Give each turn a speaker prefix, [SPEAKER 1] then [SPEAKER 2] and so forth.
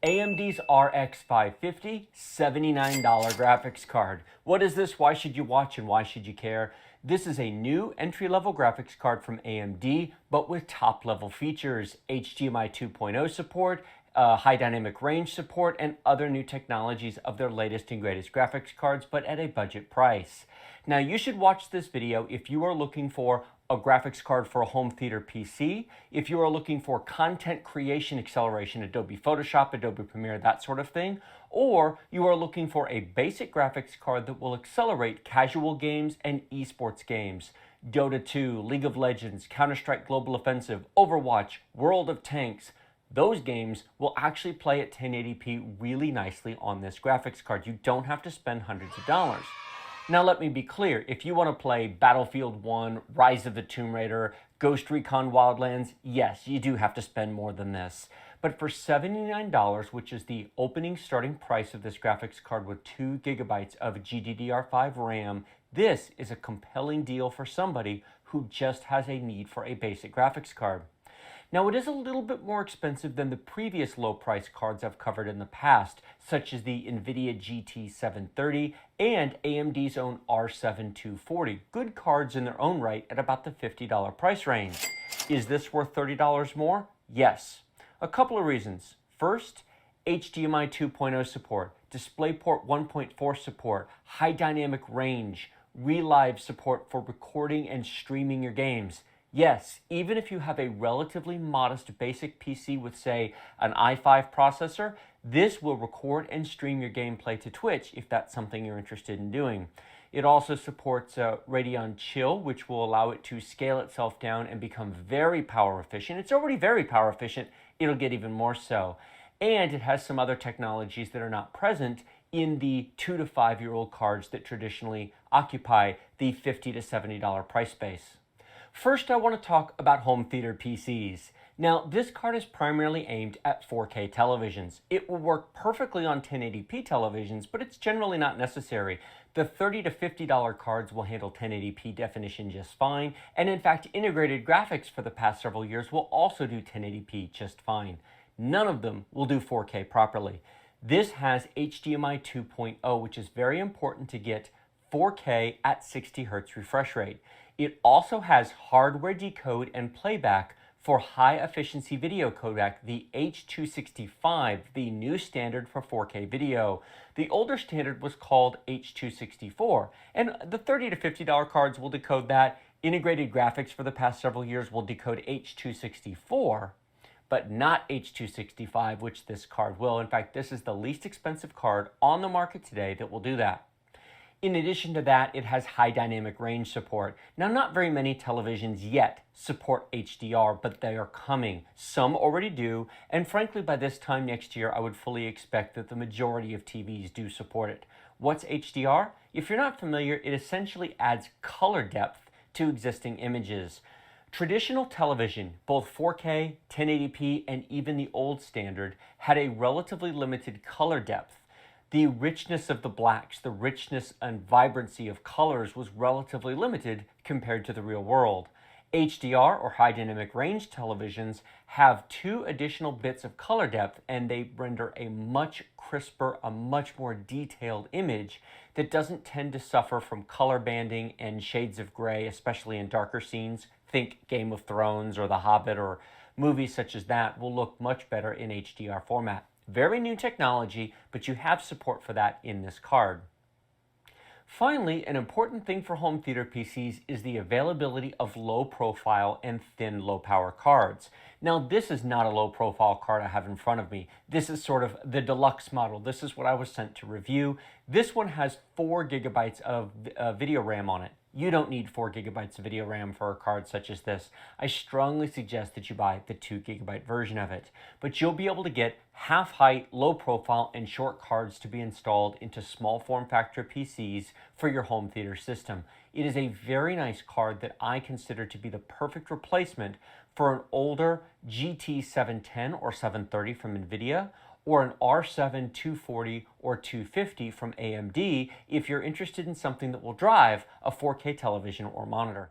[SPEAKER 1] AMD's RX 550 $79 graphics card. What is this? Why should you watch and why should you care? This is a new entry-level graphics card from AMD, but with top-level features, HDMI 2.0 support, high dynamic range support, and other new technologies of their latest and greatest graphics cards, but at a budget price. Now, you should watch this video if you are looking for a graphics card for a home theater PC, if you are looking for content creation acceleration, Adobe Photoshop, Adobe Premiere, that sort of thing, or you are looking for a basic graphics card that will accelerate casual games and esports games. Dota 2, League of Legends, Counter-Strike Global Offensive, Overwatch, World of Tanks. Those games will actually play at 1080p really nicely on this graphics card. You don't have to spend hundreds of dollars. Now let me be clear, if you want to play Battlefield 1, Rise of the Tomb Raider, Ghost Recon Wildlands, yes, you do have to spend more than this. But for $79, which is the opening starting price of this graphics card with 2 gigabytes of GDDR5 RAM, this is a compelling deal for somebody who just has a need for a basic graphics card. Now, it is a little bit more expensive than the previous low-price cards I've covered in the past, such as the NVIDIA GT 730 and AMD's own R7 240. Good cards in their own right at about the $50 price range. Is this worth $30 more? Yes. A couple of reasons. First, HDMI 2.0 support, DisplayPort 1.4 support, high dynamic range, relive support for recording and streaming your games. Yes, even if you have a relatively modest basic PC with, say, an i5 processor, this will record and stream your gameplay to Twitch if that's something you're interested in doing. It also supports Radeon Chill, which will allow it to scale itself down and become very power efficient. It's already very power efficient. It'll get even more so. And it has some other technologies that are not present in the 2 to 5 year old cards that traditionally occupy the $50 to $70 price space. First, I want to talk about home theater PCs. Now, this card is primarily aimed at 4K televisions. It will work perfectly on 1080p televisions, but it's generally not necessary. The $30 to $50 cards will handle 1080p definition just fine, and in fact, integrated graphics for the past several years will also do 1080p just fine. None of them will do 4K properly. This has HDMI 2.0, which is very important to get 4K at 60 Hz refresh rate. It also has hardware decode and playback for high-efficiency video codec, the H.265, the new standard for 4K video. The older standard was called H.264, and the $30 to $50 cards will decode that. Integrated graphics for the past several years will decode H.264, but not H.265, which this card will. In fact, this is the least expensive card on the market today that will do that. In addition to that, it has high dynamic range support. Now, not very many televisions yet support HDR, but they are coming. Some already do, and frankly, by this time next year, I would fully expect that the majority of TVs do support it. What's HDR? If you're not familiar, it essentially adds color depth to existing images. Traditional television, both 4K, 1080p, and even the old standard, had a relatively limited color depth. The richness of the blacks, the richness and vibrancy of colors was relatively limited compared to the real world. HDR, or high dynamic range televisions, have 2 additional bits of color depth, and they render a much crisper, a much more detailed image that doesn't tend to suffer from color banding and shades of gray, especially in darker scenes. Think Game of Thrones or The Hobbit, or movies such as that will look much better in HDR format. Very new technology, but you have support for that in this card. Finally, an important thing for home theater PCs is the availability of low profile and thin low power cards. Now, this is not a low profile card I have in front of me. This is sort of the deluxe model. This is what I was sent to review. This one has 4 gigabytes of video RAM on it. You don't need 4 gigabytes of video RAM for a card such as this. I strongly suggest that you buy the 2 gigabyte version of it. But you'll be able to get half-height, low-profile, and short cards to be installed into small form factor PCs for your home theater system. It is a very nice card that I consider to be the perfect replacement for an older GT 710 or 730 from NVIDIA, or an R7 240 or 250 from AMD if you're interested in something that will drive a 4K television or monitor.